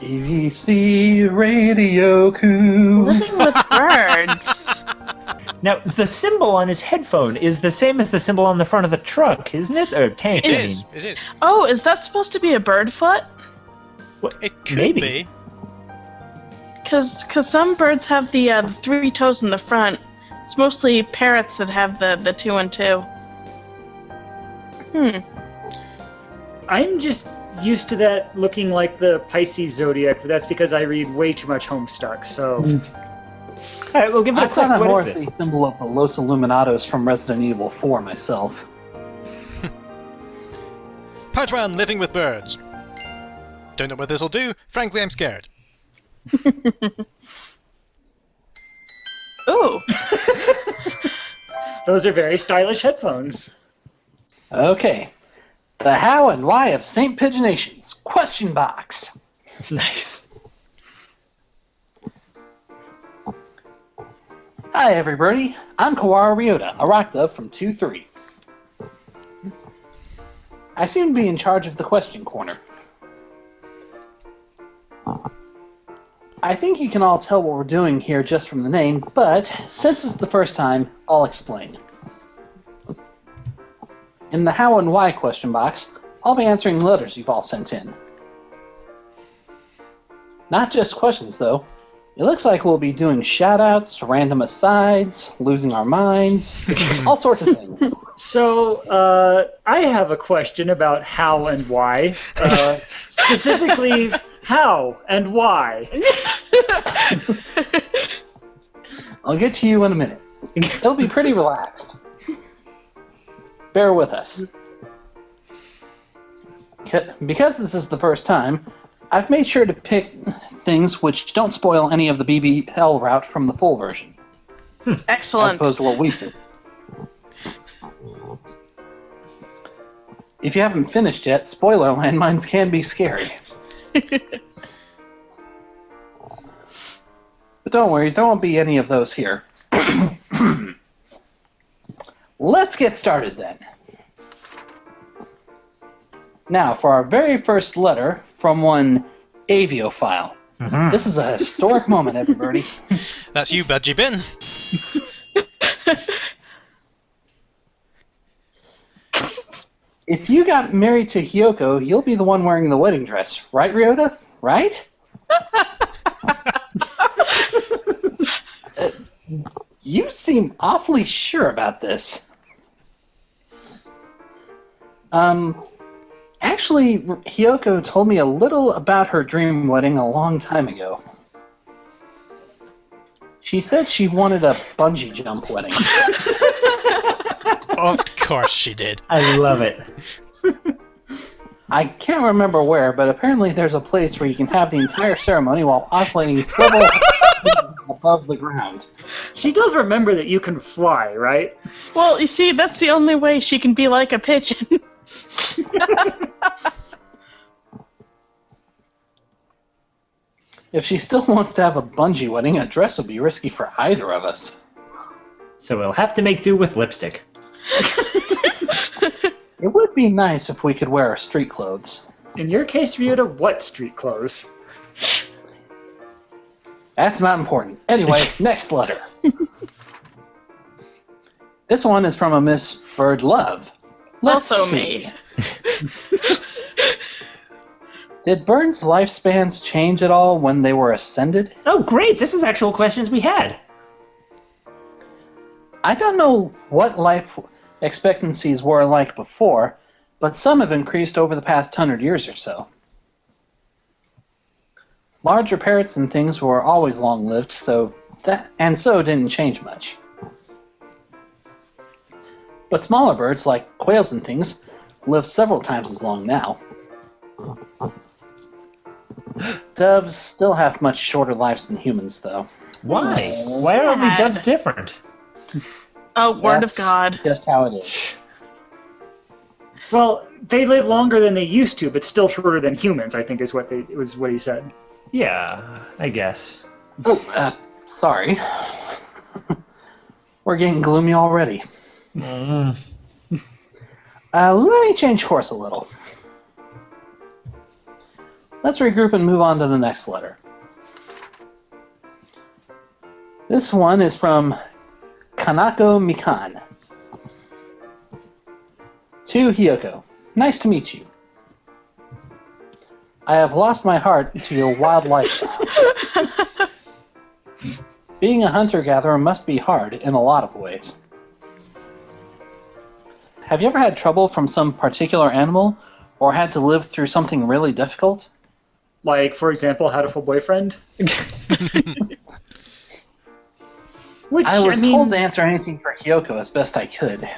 BBC Radio Coo. Living with birds. Now, the symbol on his headphone is the same as the symbol on the front of the truck, isn't it? Or tank, It is. Oh, is that supposed to be a bird foot? Well, It could maybe. be. Because some birds have the 3 toes in the front. It's mostly parrots that have the 2 and 2. I'm just used to that looking like the Pisces zodiac, but that's because I read way too much Homestuck, so... All right, we'll give it I a saw click. that What more is as the this? symbol of the Los Illuminados from Resident Evil 4 myself. Part 1, living with birds. Don't know what this'll do. Frankly, I'm scared. Ooh. Those are very stylish headphones. Okay. The how and why of St. Pigeonations. Question box. Nice. Hi, everybody. I'm Kawara Ryota, a rock dove from 2-3. I seem to be in charge of the question corner. I think you can all tell what we're doing here just from the name, but since it's the first time, I'll explain. In the how and why question box, I'll be answering letters you've all sent in. Not just questions, though. It looks like we'll be doing shout-outs, random asides, losing our minds, all sorts of things. So, I have a question about how and why. Specifically, how and why. I'll get to you in a minute. It'll be pretty relaxed. Bear with us. Because this is the first time, I've made sure to pick things which don't spoil any of the BBL route from the full version. Excellent. As opposed to what we do. If you haven't finished yet, spoiler landmines can be scary. But don't worry, there won't be any of those here. Let's get started then. Now, for our very first letter from one aviophile. This is a historic moment, everybody. That's you, BudgieBin. If you got married to Hyoko, you'll be the one wearing the wedding dress, right, Ryota? Right? You seem awfully sure about this. Actually, Hyoko told me a little about her dream wedding a long time ago. She said she wanted a bungee jump wedding. Of course she did. I love it. I can't remember where, but apparently there's a place where you can have the entire ceremony while oscillating several feet above the ground. She does remember that you can fly, right? Well, you see, that's the only way she can be like a pigeon. If she still wants to have a bungee wedding, a dress would be risky for either of us. So we'll have to make do with lipstick. It would be nice if we could wear our street clothes. In your case, Ryota, what street clothes? That's not important. Anyway, next letter. This one is from a Miss Bird Love. Let's Also see. me. Did birds' lifespans change at all when they were ascended? Oh, great! This is actual questions we had. I don't know what life expectancies were like before, but some have increased over the past 100 years or so. Larger parrots and things were always long-lived, so didn't change much. But smaller birds, like quails and things, live several times as long now. Doves still have much shorter lives than humans, though. Why? Why are all these sad. doves different? Oh, word That's of God. just how it is. Well, they live longer than they used to, but still shorter than humans, I think is what he said. Yeah, I guess. Oh, sorry. We're getting gloomy already. Let me change course a little. Let's regroup and move on to the next letter. This one is from Kanako Mikan. To Hyoko, nice to meet you. I have lost my heart to your wild lifestyle. Being a hunter-gatherer must be hard in a lot of ways. Have you ever had trouble from some particular animal, or had to live through something really difficult? Like, for example, Hatoful boyfriend? Which, I was told to answer anything for Hyoko as best I could.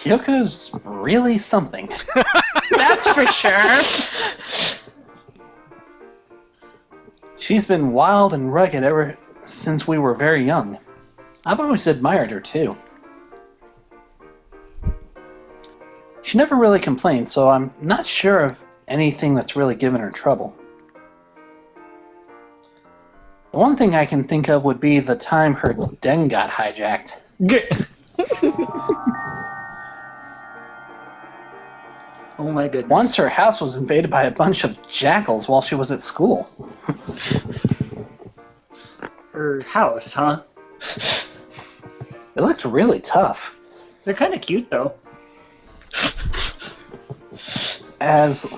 Hyoko's really something. That's for sure. She's been wild and rugged ever since we were very young. I've always admired her, too. She never really complained, so I'm not sure of anything that's really given her trouble. The one thing I can think of would be the time her den got hijacked. Oh my goodness. Once her house was invaded by a bunch of jackals while she was at school. Her house, huh? It looked really tough. They're kind of cute, though. As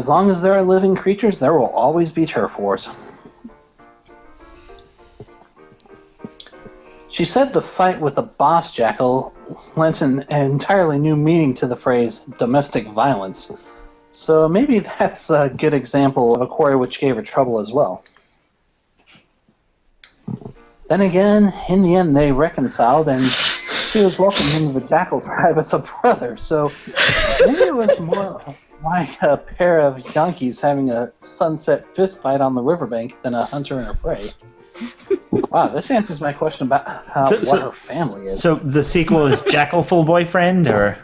long as there are living creatures, there will always be turf wars. She said the fight with the boss jackal lent an entirely new meaning to the phrase domestic violence. So maybe that's a good example of a quarry which gave her trouble as well. Then again, in the end they reconciled and she was welcomed into the jackal tribe as a brother, so maybe it was more like a pair of Yankees having a sunset fistfight on the riverbank than a hunter and her prey. Wow, this answers my question about what her family is. So the sequel is Jackalful Boyfriend, or?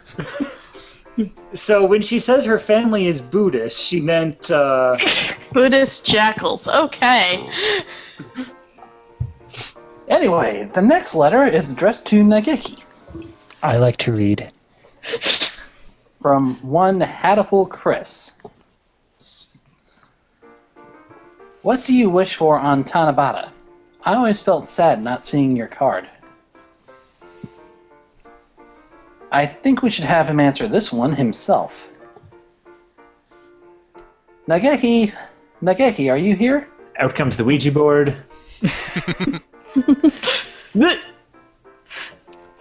So when she says her family is Buddhist, she meant, Buddhist jackals. Okay. Anyway, the next letter is addressed to Nageki. I like to read. From one Hatoful Chris. What do you wish for on Tanabata? I always felt sad not seeing your card. I think we should have him answer this one himself. Nageki, are you here? Out comes the Ouija board.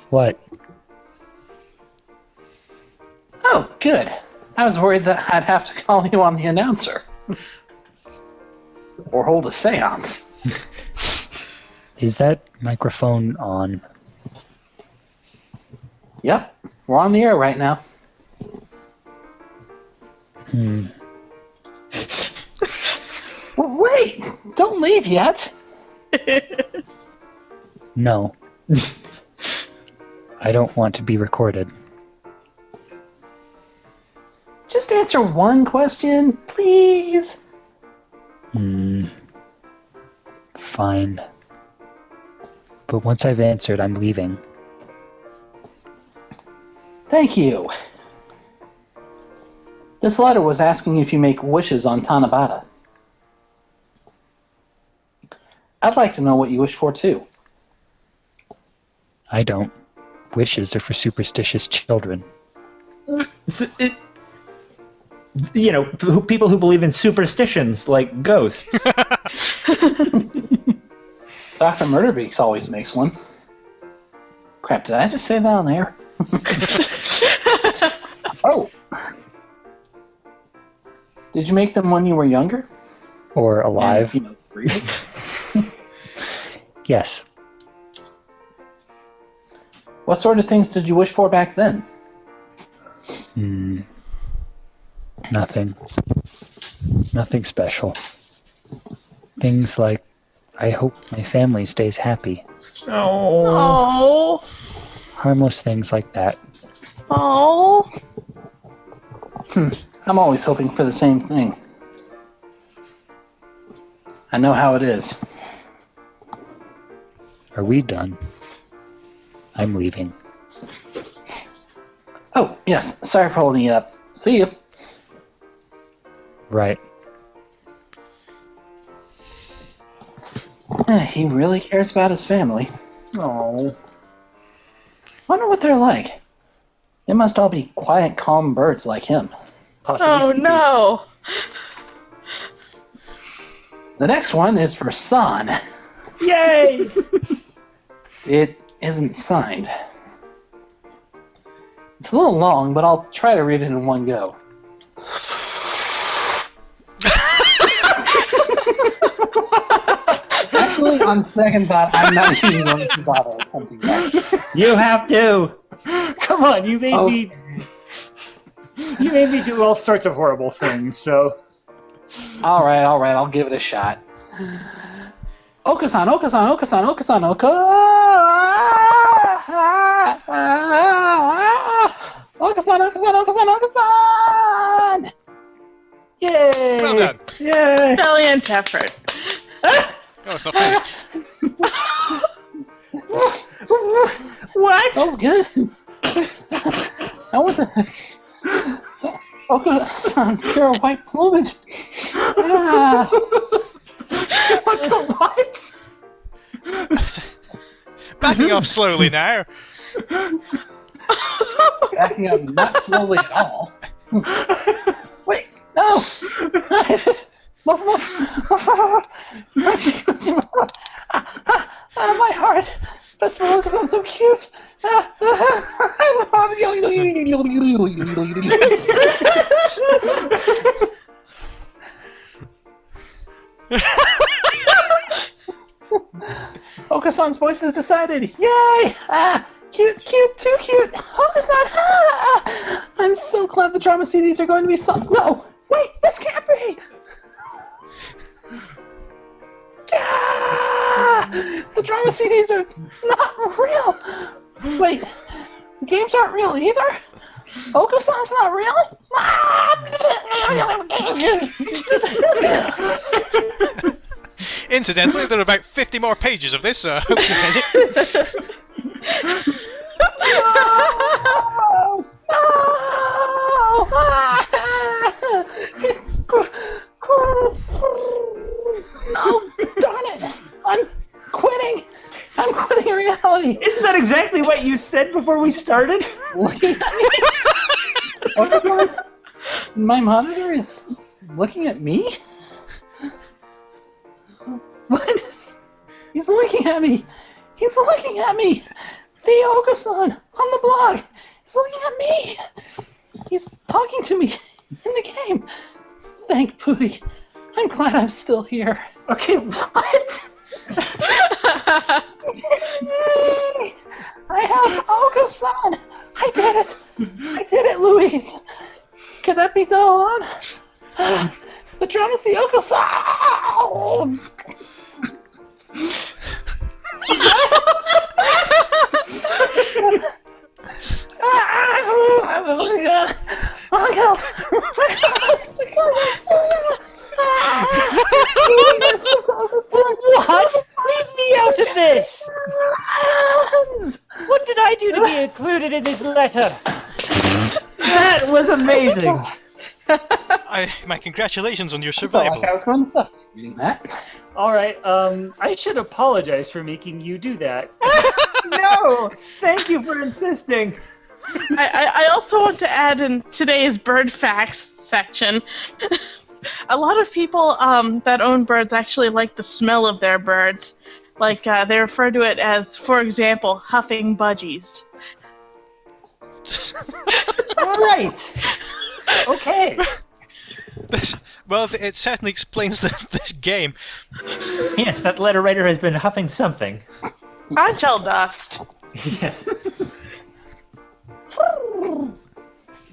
What? Oh, good. I was worried that I'd have to call you on the announcer. Or hold a seance. Is that microphone on? Yep, we're on the air right now. Well, wait! Don't leave yet! No. I don't want to be recorded. Just answer one question, please. Fine. But once I've answered, I'm leaving. Thank you. This letter was asking if you make wishes on Tanabata. I'd like to know what you wish for, too. I don't. Wishes are for superstitious children. People who believe in superstitions, like ghosts. Dr. Murderbeaks always makes one. Crap, did I just say that on there? Oh. Did you make them when you were younger? Or alive. And, breathing? Yes. What sort of things did you wish for back then? Nothing. Nothing special. Things like, I hope my family stays happy. Oh. Harmless things like that. Oh. I'm always hoping for the same thing. I know how it is. Are we done? I'm leaving. Oh, yes. Sorry for holding you up. See you. Right. He really cares about his family. Oh. Wonder what they're like. They must all be quiet, calm birds like him. Possibly. Oh no! The next one is for San. Yay! It isn't signed. It's a little long, but I'll try to read it in one go. Actually, on second thought, I'm not even going to bother attempting that. You have to! Come on, you made me. You made me do all sorts of horrible things. So. All right, I'll give it a shot. Okosan, Okosan, Okosan, Okosan, Okosan, Okosan, Okosan, Okosan! Yay! Well done. Yay! Valiant effort. Oh, it's not finished. What? That was good. I want to. Okosan's pure white plumage. Ah. What the what? Backing off slowly now. Backing up not slowly at all. Wait, no! My heart! Best of all, because I'm so cute! Okosan's voice is decided! Yay! Cute, cute, too cute! Okosan! I'm so glad the drama CDs are going to be No! Wait, this can't be! The drama CDs are not real! Wait, games aren't real either? Okosan's not real? Incidentally, there are about 50 more pages of this, so I hope you get it. No, darn it! I'm quitting! I'm quitting reality! Isn't that exactly what you said before we started? Looking at me? Okosan? My monitor is looking at me? What? He's looking at me! He's looking at me! The Okosan on the blog! He's looking at me! He's talking to me in the game! Thank Pooty. I'm glad I'm still here. Okay, what? I have Okosan! I did it! I did it, Louise! Could that be done? The dramacy Okosan! What? Leave me out of this! What did I do to be included in this letter? That was amazing! My congratulations on your I felt survival. like I was going to suffer reading that. Alright, I should apologize for making you do that. No! Thank you for insisting! I also want to add in today's bird facts section. A lot of people that own birds actually like the smell of their birds. Like, they refer to it as, for example, huffing budgies. Right! Okay. Well, it certainly explains this game. Yes, that letter writer has been huffing something. Angel dust. Yes.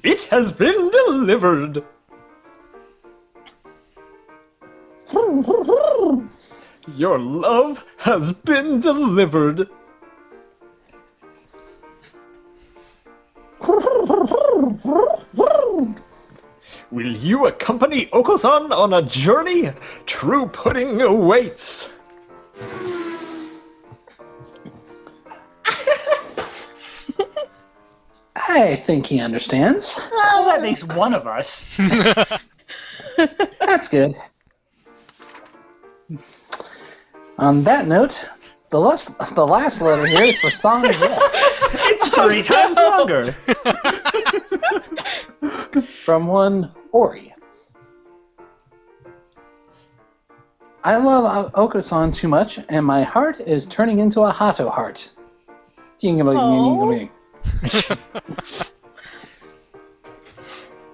It has been delivered! Your love has been delivered. Will you accompany Okosan on a journey? True pudding awaits. I think he understands. Well, that makes one of us. That's good. On that note, the last letter here is for San Miguel. It's 3 times longer. From one Ori. I love Okosan too much, and my heart is turning into a Hato heart.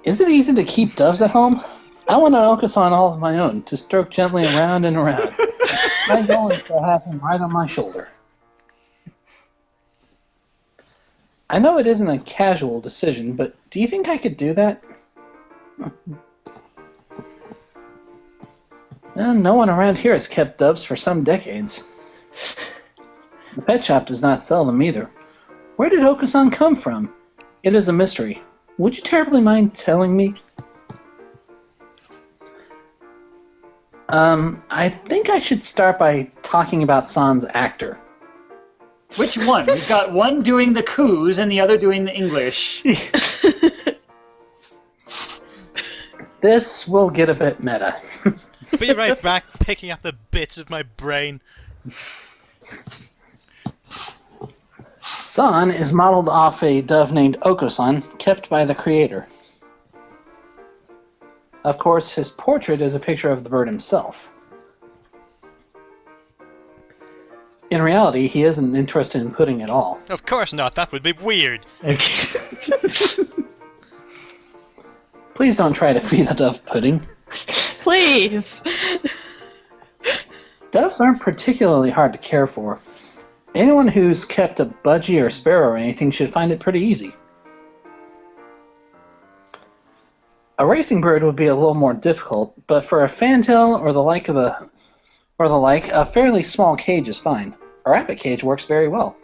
Is it easy to keep doves at home? I want an Okosan all of my own, to stroke gently around and around. My goal is to have him right on my shoulder. I know it isn't a casual decision, but do you think I could do that? No one around here has kept doves for some decades. The pet shop does not sell them either. Where did Okosan come from? It is a mystery. Would you terribly mind telling me? I think I should start by talking about San's actor. Which one? We've got one doing the coos and the other doing the English. This will get a bit meta. Be right back, picking up the bits of my brain. San is modeled off a dove named Okosan, kept by the creator. Of course, his portrait is a picture of the bird himself. In reality, he isn't interested in pudding at all. Of course not, that would be weird. Please don't try to feed a dove pudding. Please. Doves aren't particularly hard to care for. Anyone who's kept a budgie or sparrow or anything should find it pretty easy. A racing bird would be a little more difficult, but for a fantail or the like, a fairly small cage is fine. A rabbit cage works very well.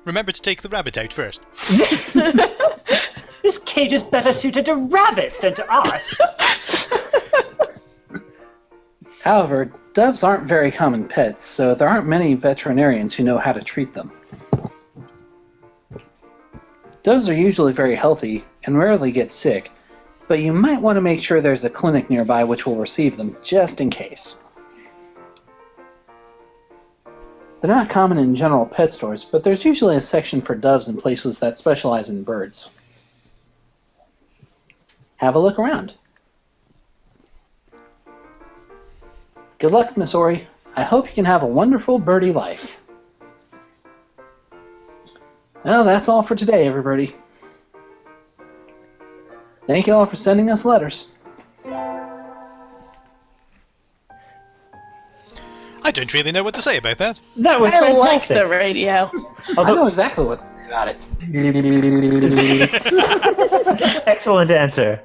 Remember to take the rabbit out first. This cage is better suited to rabbits than to us. However, doves aren't very common pets, so there aren't many veterinarians who know how to treat them. Doves are usually very healthy and rarely get sick, but you might want to make sure there's a clinic nearby which will receive them, just in case. They're not common in general pet stores, but there's usually a section for doves in places that specialize in birds. Have a look around. Good luck, Miss Ori. I hope you can have a wonderful birdie life. Well, that's all for today, everybody. Thank you all for sending us letters. I don't really know what to say about that. That was I like fantastic. the radio. I know exactly what to say about it. Excellent answer.